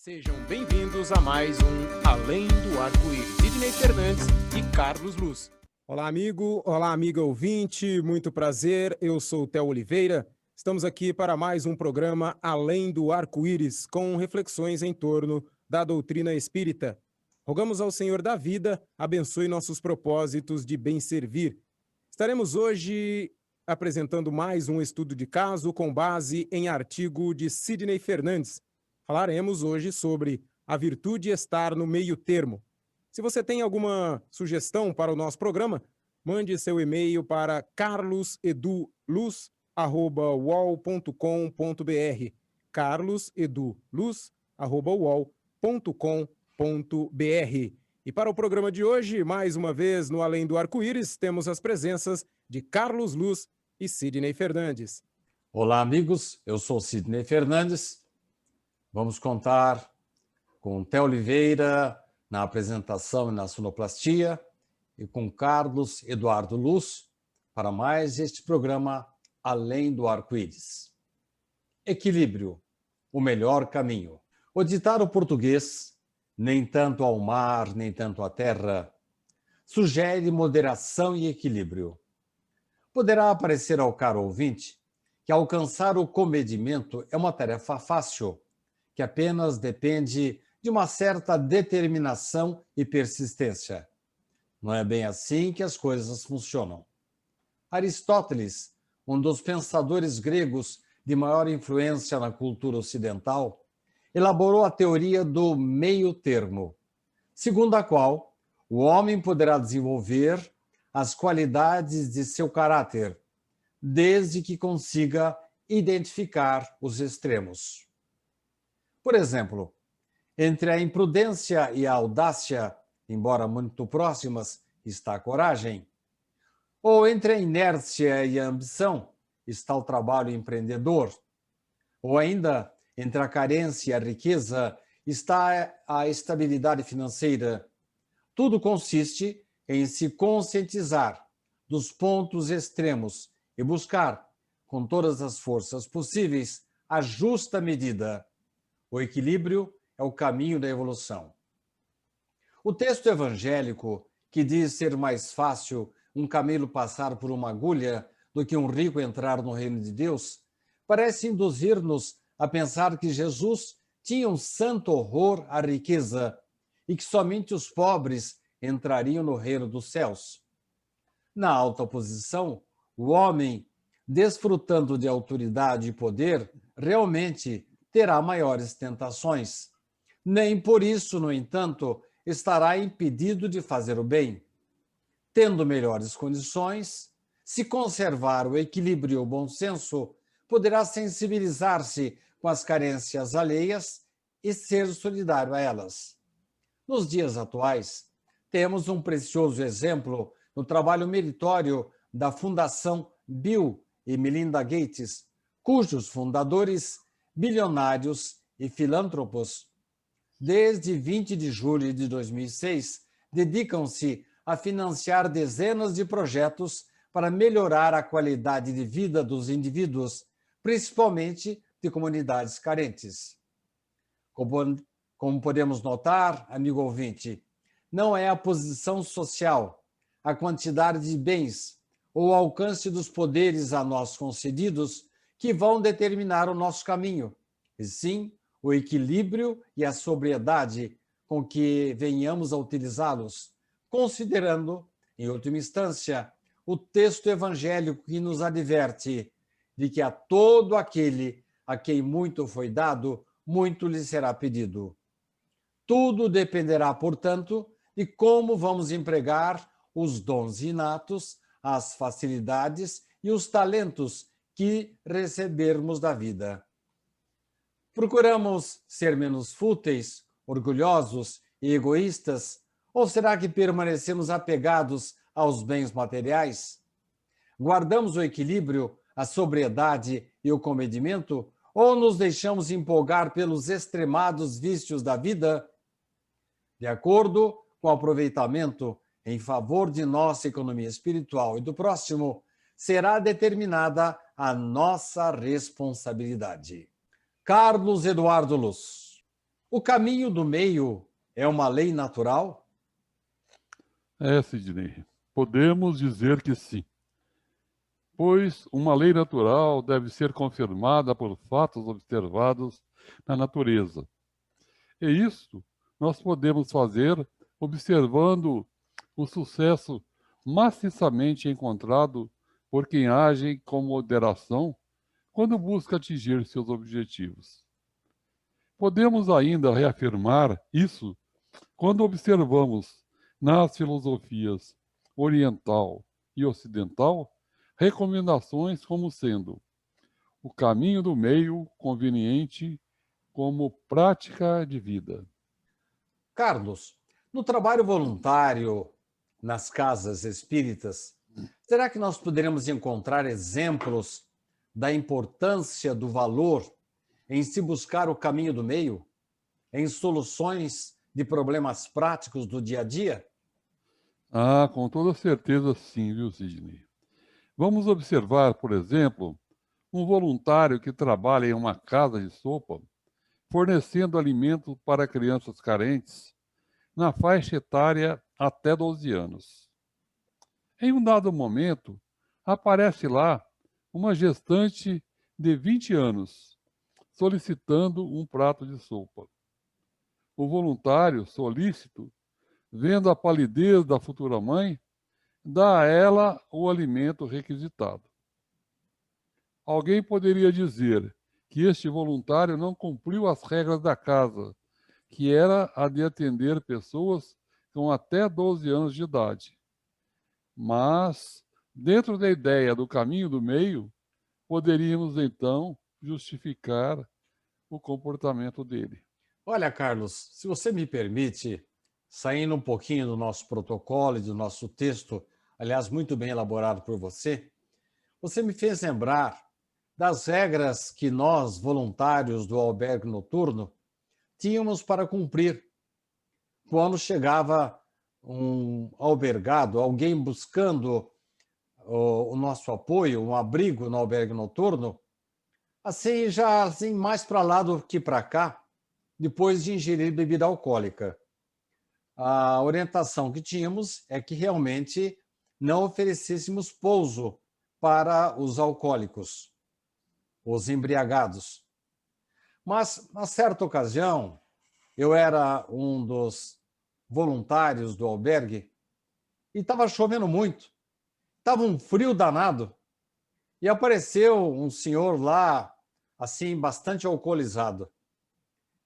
Sejam bem-vindos a mais um Além do Arco-Íris. Sidney Fernandes e Carlos Luz. Olá, amigo. Olá, amiga ouvinte. Muito prazer. Eu sou o Theo Oliveira. Estamos aqui para mais um programa Além do Arco-Íris, com reflexões em torno da doutrina espírita. Rogamos ao Senhor da vida, abençoe nossos propósitos de bem servir. Estaremos hoje apresentando mais um estudo de caso com base em artigo de Sidney Fernandes. Falaremos hoje sobre a virtude estar no meio termo. Se você tem alguma sugestão para o nosso programa, mande seu e-mail para carloseduluz@uol.com.br carloseduluz@uol.com.br. E para o programa de hoje, mais uma vez no Além do Arco-Íris, temos as presenças de Carlos Luz e Sidney Fernandes. Olá, amigos. Eu sou Sidney Fernandes. Vamos contar com Theo Oliveira na apresentação e na sonoplastia e com Carlos Eduardo Luz para mais este programa Além do Arco-Íris. Equilíbrio, o melhor caminho. O ditado português, nem tanto ao mar, nem tanto à terra, sugere moderação e equilíbrio. Poderá parecer ao caro ouvinte que alcançar o comedimento é uma tarefa fácil, que apenas depende de uma certa determinação e persistência. Não é bem assim que as coisas funcionam. Aristóteles, um dos pensadores gregos de maior influência na cultura ocidental, elaborou a teoria do meio termo, segundo a qual o homem poderá desenvolver as qualidades de seu caráter, desde que consiga identificar os extremos. Por exemplo, entre a imprudência e a audácia, embora muito próximas, está a coragem. Ou entre a inércia e a ambição, está o trabalho empreendedor. Ou ainda, entre a carência e a riqueza, está a estabilidade financeira. Tudo consiste em se conscientizar dos pontos extremos e buscar, com todas as forças possíveis, a justa medida. O equilíbrio é o caminho da evolução. O texto evangélico, que diz ser mais fácil um camelo passar por uma agulha do que um rico entrar no reino de Deus, parece induzir-nos a pensar que Jesus tinha um santo horror à riqueza e que somente os pobres entrariam no reino dos céus. Na alta posição, o homem, desfrutando de autoridade e poder, realmente terá maiores tentações. Nem por isso, no entanto, estará impedido de fazer o bem. Tendo melhores condições, se conservar o equilíbrio e o bom senso, poderá sensibilizar-se com as carências alheias e ser solidário a elas. Nos dias atuais, temos um precioso exemplo no trabalho meritório da Fundação Bill e Melinda Gates, cujos fundadores, bilionários e filântropos, desde 20 de julho de 2006, dedicam-se a financiar dezenas de projetos para melhorar a qualidade de vida dos indivíduos, principalmente de comunidades carentes. Como podemos notar, amigo ouvinte, não é a posição social, a quantidade de bens ou o alcance dos poderes a nós concedidos que vão determinar o nosso caminho, e sim o equilíbrio e a sobriedade com que venhamos a utilizá-los, considerando, em última instância, o texto evangélico que nos adverte de que a todo aquele a quem muito foi dado, muito lhe será pedido. Tudo dependerá, portanto, de como vamos empregar os dons inatos, as facilidades e os talentos que recebermos da vida. Procuramos ser menos fúteis, orgulhosos e egoístas, ou será que permanecemos apegados aos bens materiais? Guardamos o equilíbrio, a sobriedade e o comedimento, ou nos deixamos empolgar pelos extremados vícios da vida? De acordo com o aproveitamento em favor de nossa economia espiritual e do próximo, será determinada a nossa responsabilidade. Carlos Eduardo Luz. O caminho do meio é uma lei natural? Sidney, podemos dizer que sim, pois uma lei natural deve ser confirmada por fatos observados na natureza. E isso nós podemos fazer observando o sucesso maciçamente encontrado por quem age com moderação quando busca atingir seus objetivos. Podemos ainda reafirmar isso quando observamos nas filosofias oriental e ocidental recomendações como sendo o caminho do meio conveniente como prática de vida. Carlos, no trabalho voluntário nas casas espíritas, será que nós poderemos encontrar exemplos da importância do valor em se buscar o caminho do meio, em soluções de problemas práticos do dia a dia? Com toda certeza sim, viu, Sidney? Vamos observar, por exemplo, um voluntário que trabalha em uma casa de sopa, fornecendo alimento para crianças carentes, na faixa etária até 12 anos. Em um dado momento, aparece lá uma gestante de 20 anos, solicitando um prato de sopa. O voluntário, solícito, vendo a palidez da futura mãe, dá a ela o alimento requisitado. Alguém poderia dizer que este voluntário não cumpriu as regras da casa, que era a de atender pessoas com até 12 anos de idade. Mas, dentro da ideia do caminho do meio, poderíamos então justificar o comportamento dele. Olha, Carlos, se você me permite, saindo um pouquinho do nosso protocolo e do nosso texto, aliás, muito bem elaborado por você, você me fez lembrar das regras que nós, voluntários do albergue noturno, tínhamos para cumprir quando chegava um albergado, alguém buscando o nosso apoio, um abrigo no albergue noturno, assim, já assim, mais para lá do que para cá, depois de ingerir bebida alcoólica. A orientação que tínhamos é que realmente não oferecêssemos pouso para os alcoólicos, os embriagados. Mas, na certa ocasião, eu era um dos voluntários do albergue e estava chovendo muito. Estava um frio danado e apareceu um senhor lá, assim, bastante alcoolizado.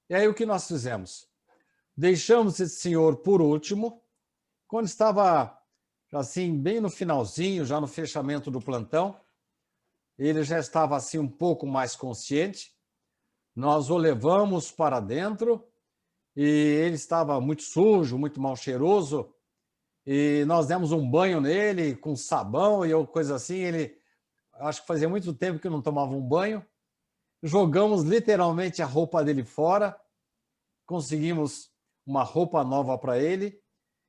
E aí o que nós fizemos? Deixamos esse senhor por último, quando estava, assim, bem no finalzinho, já no fechamento do plantão, ele já estava, assim, um pouco mais consciente, nós o levamos para dentro e ele estava muito sujo, muito mal cheiroso, e nós demos um banho nele com sabão e coisa assim. Ele, acho que fazia muito tempo que não tomava um banho. Jogamos literalmente a roupa dele fora, conseguimos uma roupa nova para ele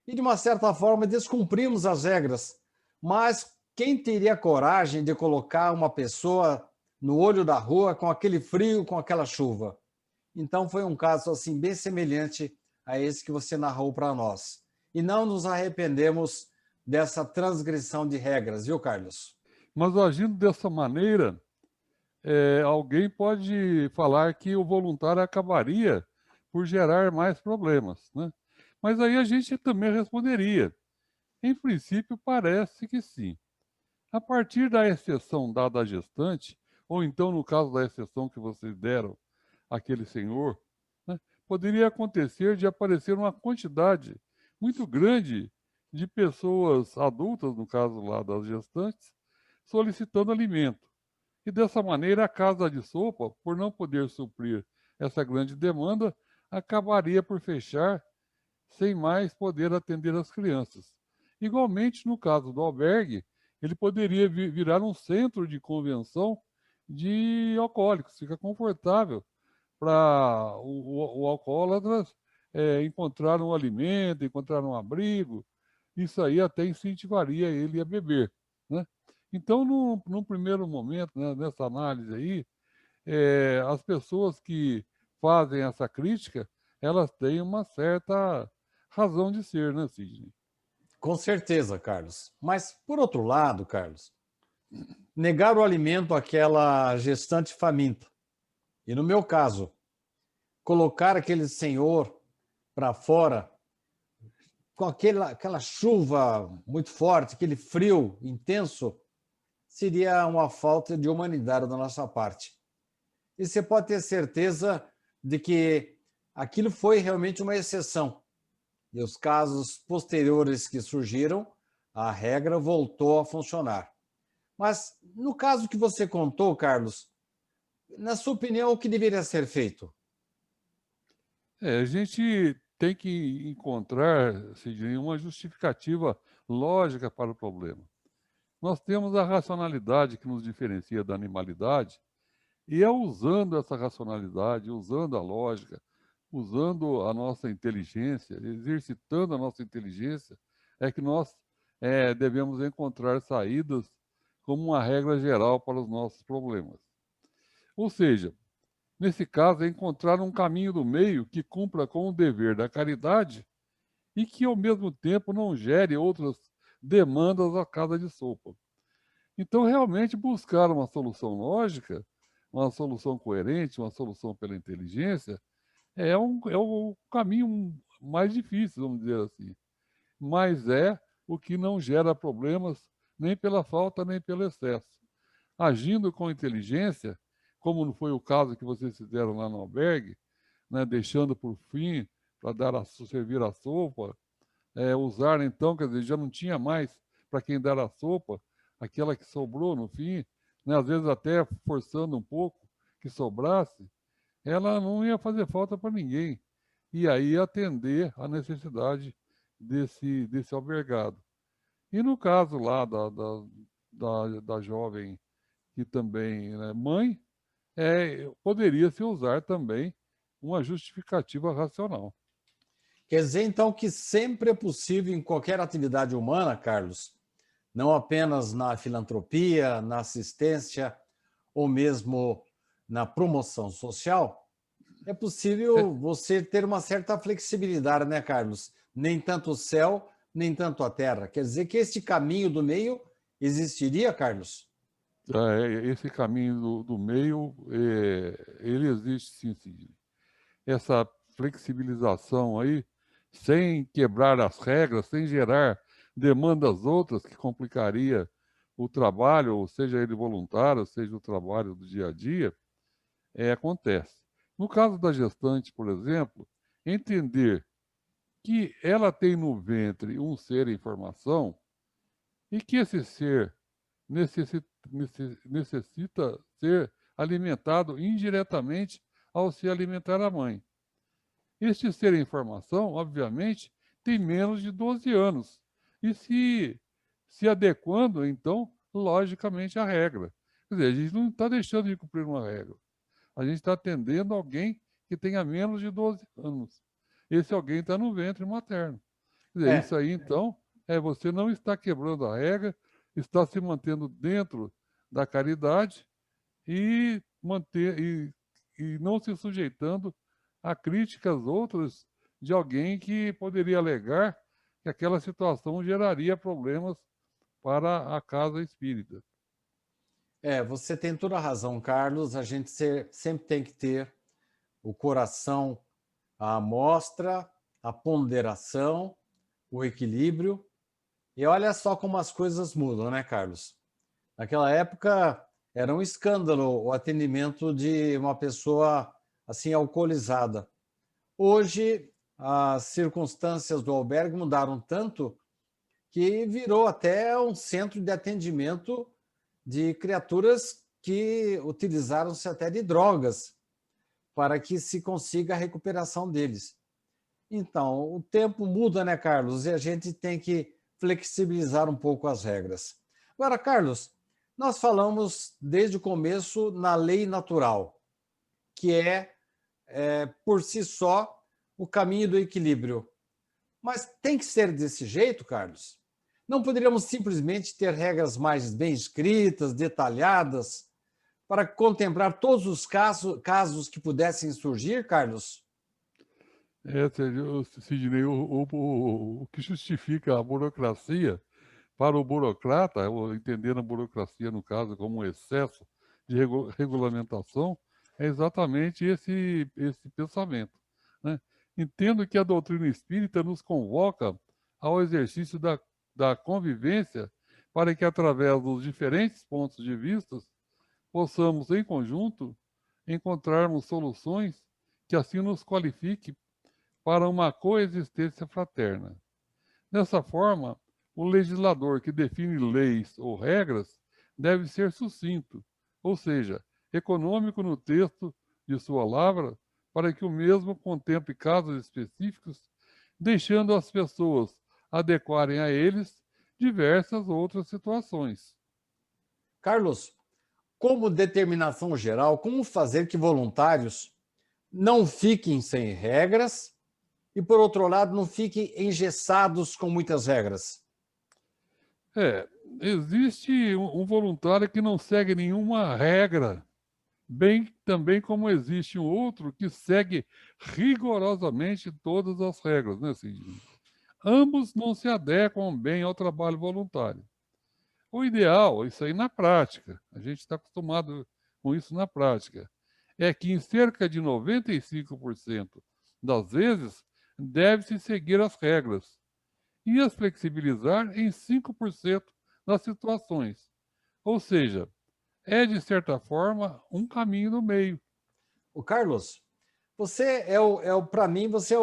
e, de uma certa forma, descumprimos as regras. Mas quem teria coragem de colocar uma pessoa no olho da rua com aquele frio, com aquela chuva? Então, foi um caso assim bem semelhante a esse que você narrou para nós. E não nos arrependemos dessa transgressão de regras, viu, Carlos? Mas agindo dessa maneira, alguém pode falar que o voluntário acabaria por gerar mais problemas, né? Mas aí a gente também responderia. Em princípio, parece que sim. A partir da exceção dada à gestante, ou então no caso da exceção que vocês deram àquele senhor, né, poderia acontecer de aparecer uma quantidade muito grande de pessoas adultas, no caso lá das gestantes, solicitando alimento. E dessa maneira a casa de sopa, por não poder suprir essa grande demanda, acabaria por fechar sem mais poder atender as crianças. Igualmente, no caso do albergue, ele poderia virar um centro de convenção de alcoólicos. Fica confortável para o alcoólatra encontrar um alimento, encontrar um abrigo. Isso aí até incentivaria ele a beber, né? Então, num primeiro momento, né, nessa análise aí, as pessoas que fazem essa crítica elas têm uma certa razão de ser, né, Sidney? Com certeza, Carlos. Mas, por outro lado, Carlos, negar o alimento àquela gestante faminta, e no meu caso, colocar aquele senhor para fora com aquela chuva muito forte, aquele frio intenso, seria uma falta de humanidade da nossa parte. E você pode ter certeza de que aquilo foi realmente uma exceção. E os casos posteriores que surgiram, a regra voltou a funcionar. Mas, no caso que você contou, Carlos, na sua opinião, o que deveria ser feito? A gente tem que encontrar, Sidney, uma justificativa lógica para o problema. Nós temos a racionalidade que nos diferencia da animalidade, e é usando essa racionalidade, usando a lógica, usando a nossa inteligência, exercitando a nossa inteligência, é que nós devemos encontrar saídas como uma regra geral para os nossos problemas. Ou seja, nesse caso, é encontrar um caminho do meio que cumpra com o dever da caridade e que, ao mesmo tempo, não gere outras demandas à casa de sopa. Então, realmente, buscar uma solução lógica, uma solução coerente, uma solução pela inteligência, é o caminho mais difícil, vamos dizer assim. Mas é o que não gera problemas nem pela falta, nem pelo excesso. Agindo com inteligência, como não foi o caso que vocês fizeram lá no albergue, né, deixando por fim para servir a sopa, usar então, quer dizer, já não tinha mais para quem dar a sopa, aquela que sobrou no fim, né, às vezes até forçando um pouco que sobrasse, ela não ia fazer falta para ninguém. E aí atender a necessidade desse albergado. E no caso lá da jovem que também é mãe, poderia se usar também uma justificativa racional. Quer dizer, então, que sempre é possível em qualquer atividade humana, Carlos, não apenas na filantropia, na assistência ou mesmo na promoção social, é possível você ter uma certa flexibilidade, né, Carlos? Nem tanto o céu, nem tanto a terra. Quer dizer que este caminho do meio existiria, Carlos? Esse caminho do meio, ele existe sim, Sidney. Essa flexibilização aí, sem quebrar as regras, sem gerar demandas outras que complicaria o trabalho, ou seja ele voluntário, seja o trabalho do dia a dia, acontece. No caso da gestante, por exemplo, entender que ela tem no ventre um ser em formação e que esse ser necessita ser alimentado indiretamente ao se alimentar a mãe. Este ser em formação, obviamente, tem menos de 12 anos e se adequando, então, logicamente, à regra. Quer dizer, a gente não está deixando de cumprir uma regra. A gente está atendendo alguém que tenha menos de 12 anos. Esse alguém está no ventre materno. Quer dizer, isso aí, então, você não está quebrando a regra, está se mantendo dentro da caridade e não se sujeitando a críticas outras de alguém que poderia alegar que aquela situação geraria problemas para a casa espírita. Você tem toda a razão, Carlos. A gente sempre tem que ter o coração à mostra, a ponderação, o equilíbrio. E olha só como as coisas mudam, né, Carlos? Naquela época era um escândalo o atendimento de uma pessoa assim alcoolizada. Hoje as circunstâncias do albergue mudaram tanto que virou até um centro de atendimento de criaturas que utilizaram-se até de drogas para que se consiga a recuperação deles. Então, o tempo muda, né, Carlos? E a gente tem que flexibilizar um pouco as regras. Agora, Carlos, nós falamos desde o começo na lei natural, que por si só, o caminho do equilíbrio. Mas tem que ser desse jeito, Carlos? Não poderíamos simplesmente ter regras mais bem escritas, detalhadas, para contemplar todos os casos que pudessem surgir, Carlos? Sidney, o que justifica a burocracia para o burocrata, ou entendendo a burocracia, no caso, como um excesso de regulamentação, é exatamente esse pensamento, né? Entendo que a doutrina espírita nos convoca ao exercício da convivência para que, através dos diferentes pontos de vista, possamos, em conjunto, encontrarmos soluções que assim nos qualifiquem para uma coexistência fraterna. Dessa forma, o legislador que define leis ou regras deve ser sucinto, ou seja, econômico no texto de sua lavra, para que o mesmo contemple casos específicos, deixando as pessoas adequarem a eles diversas outras situações. Carlos, como determinação geral, como fazer que voluntários não fiquem sem regras e, por outro lado, não fiquem engessados com muitas regras? Existe um voluntário que não segue nenhuma regra, bem também como existe um outro que segue rigorosamente todas as regras, né, Sidney? Ambos não se adequam bem ao trabalho voluntário. O ideal, isso aí na prática, a gente está acostumado com isso na prática, é que em cerca de 95% das vezes deve-se seguir as regras e as flexibilizar em 5% das situações. Ou seja, é, de certa forma, um caminho no meio. O Carlos, você para mim, você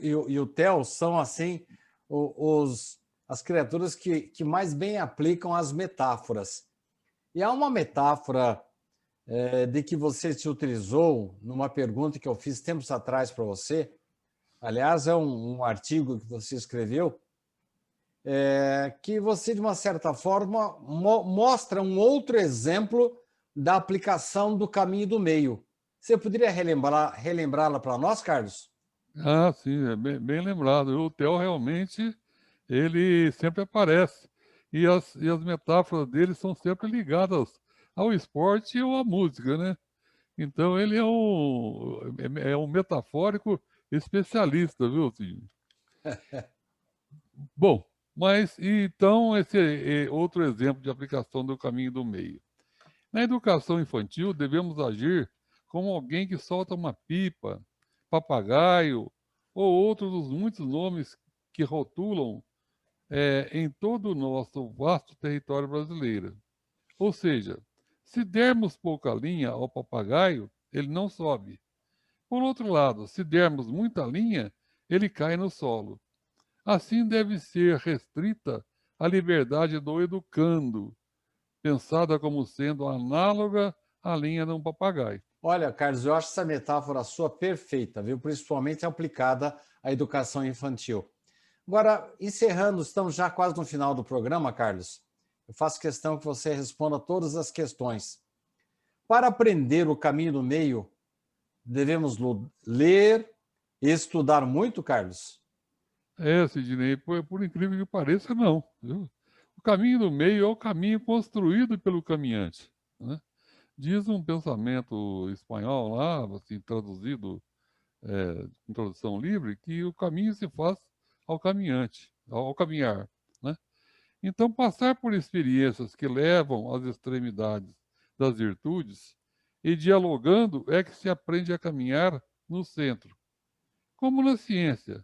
e o Theo são assim as criaturas que mais bem aplicam as metáforas. E há uma metáfora de que você se utilizou numa pergunta que eu fiz tempos atrás para você. Aliás, é um artigo que você escreveu, que você, de uma certa forma, mostra um outro exemplo da aplicação do caminho do meio. Você poderia relembrá-la para nós, Carlos? Ah, sim, é bem lembrado. O Theo realmente, ele sempre aparece. E as metáforas dele são sempre ligadas ao esporte ou à música, né? Então ele é um metafórico especialista, viu, Sidney? Bom, mas então esse é outro exemplo de aplicação do caminho do meio. Na educação infantil, devemos agir como alguém que solta uma pipa, papagaio ou outro dos muitos nomes que rotulam em todo o nosso vasto território brasileiro. Ou seja, se dermos pouca linha ao papagaio, ele não sobe. Por outro lado, se dermos muita linha, ele cai no solo. Assim deve ser restrita a liberdade do educando, pensada como sendo análoga à linha de um papagaio. Olha, Carlos, eu acho essa metáfora sua perfeita, viu? Principalmente aplicada à educação infantil. Agora, encerrando, estamos já quase no final do programa, Carlos. Eu faço questão que você responda todas as questões. Para aprender o caminho do meio, devemos ler e estudar muito, Carlos? Sidney, por incrível que pareça, não. Viu? O caminho do meio é o caminho construído pelo caminhante, né? Diz um pensamento espanhol lá, assim, traduzido em tradução livre, que o caminho se faz ao caminhante, ao caminhar, né? Então, passar por experiências que levam às extremidades das virtudes e dialogando é que se aprende a caminhar no centro. Como na ciência,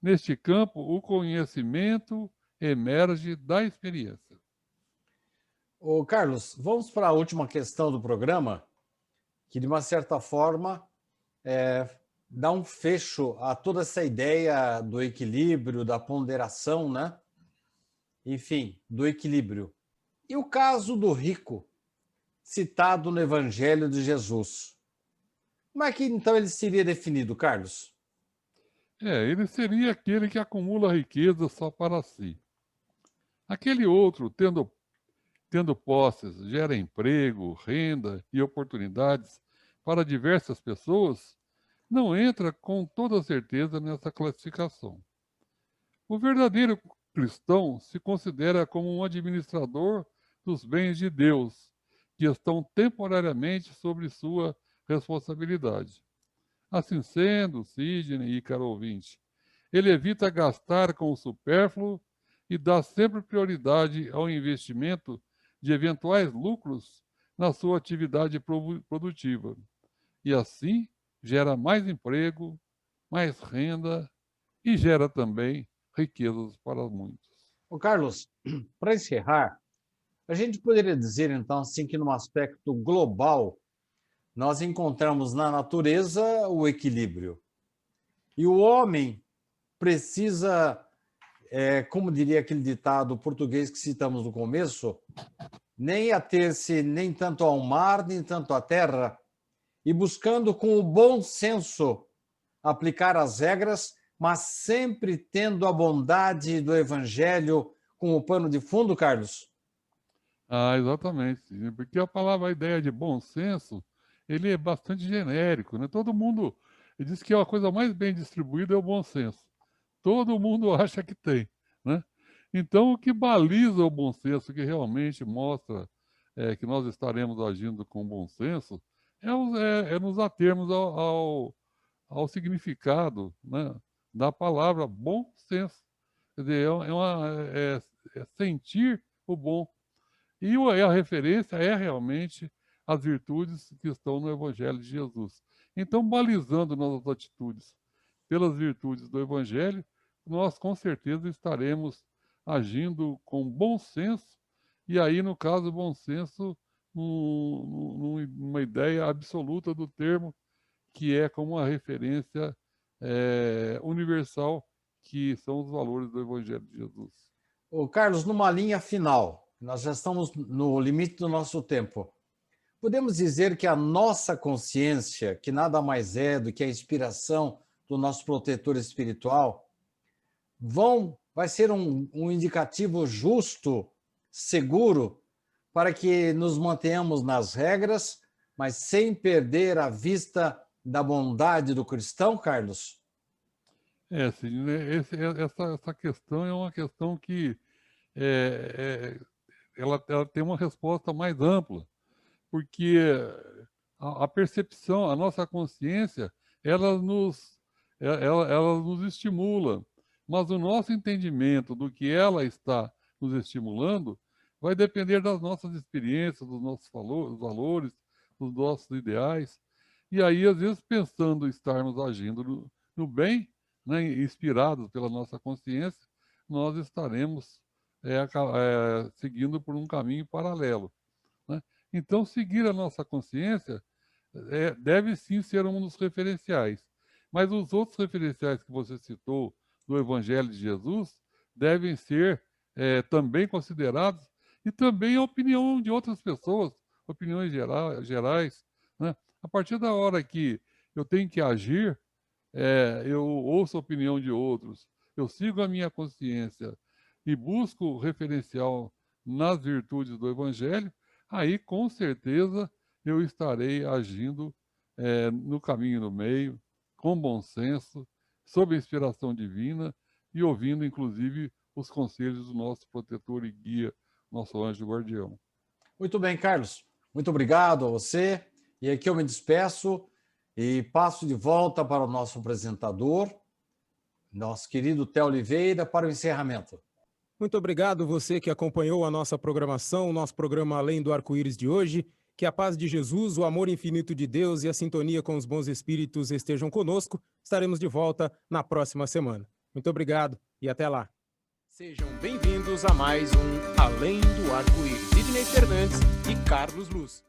neste campo, o conhecimento emerge da experiência. Ô, Carlos, vamos para a última questão do programa, que de uma certa forma dá um fecho a toda essa ideia do equilíbrio, da ponderação, né? Enfim, do equilíbrio. E o caso do rico, citado no Evangelho de Jesus? Como é que então ele seria definido, Carlos? Ele seria aquele que acumula riqueza só para si. Aquele outro, tendo posses, gera emprego, renda e oportunidades para diversas pessoas, não entra com toda certeza nessa classificação. O verdadeiro cristão se considera como um administrador dos bens de Deus, que estão temporariamente sobre sua responsabilidade. Assim sendo, Sidney e caro ouvinte, ele evita gastar com o supérfluo e dá sempre prioridade ao investimento de eventuais lucros na sua atividade produtiva. E assim gera mais emprego, mais renda e gera também riquezas para muitos. Ô Carlos, para encerrar, a gente poderia dizer então assim que num aspecto global nós encontramos na natureza o equilíbrio. E o homem precisa, como diria aquele ditado português que citamos no começo, nem ater-se nem tanto ao mar, nem tanto à terra, e buscando com o bom senso aplicar as regras, mas sempre tendo a bondade do Evangelho como pano de fundo, Carlos? Exatamente, porque a ideia de bom senso, ele é bastante genérico, né? Todo mundo diz que a coisa mais bem distribuída é o bom senso. Todo mundo acha que tem, né? Então, o que baliza o bom senso, que realmente mostra que nós estaremos agindo com bom senso, é nos atermos ao significado, né, da palavra bom senso. Quer dizer, é sentir o bom. E a referência é realmente as virtudes que estão no Evangelho de Jesus. Então, balizando nossas atitudes pelas virtudes do Evangelho, nós com certeza estaremos agindo com bom senso, e aí, no caso, bom senso, numa ideia absoluta do termo, que é como uma referência universal, que são os valores do Evangelho de Jesus. Ô Carlos, numa linha final, nós já estamos no limite do nosso tempo. Podemos dizer que a nossa consciência, que nada mais é do que a inspiração do nosso protetor espiritual, vai ser um indicativo justo, seguro, para que nos mantenhamos nas regras, mas sem perder a vista da bondade do cristão, Carlos? Sim, essa questão é uma questão que ela tem uma resposta mais ampla, porque a percepção, a nossa consciência, ela nos estimula, mas o nosso entendimento do que ela está nos estimulando vai depender das nossas experiências, dos nossos valores, dos nossos ideais. E aí, às vezes, pensando estarmos agindo no bem, né, inspirados pela nossa consciência, nós estaremos seguindo por um caminho paralelo, né? Então, seguir a nossa consciência deve sim ser um dos referenciais. Mas os outros referenciais que você citou do Evangelho de Jesus devem ser também considerados, e também a opinião de outras pessoas, opiniões gerais, né? A partir da hora que eu tenho que agir, eu ouço a opinião de outros, eu sigo a minha consciência e busco o referencial nas virtudes do Evangelho, aí com certeza eu estarei agindo no caminho do meio, com bom senso, sob a inspiração divina e ouvindo, inclusive, os conselhos do nosso protetor e guia, nosso anjo guardião. Muito bem, Carlos. Muito obrigado a você. E aqui eu me despeço e passo de volta para o nosso apresentador, nosso querido Theo Oliveira, para o encerramento. Muito obrigado você que acompanhou a nossa programação, o nosso programa Além do Arco-Íris de hoje. Que a paz de Jesus, o amor infinito de Deus e a sintonia com os bons espíritos estejam conosco. Estaremos de volta na próxima semana. Muito obrigado e até lá. Sejam bem-vindos a mais um Além do Arco-Íris. Sidney Fernandes e Carlos Luz.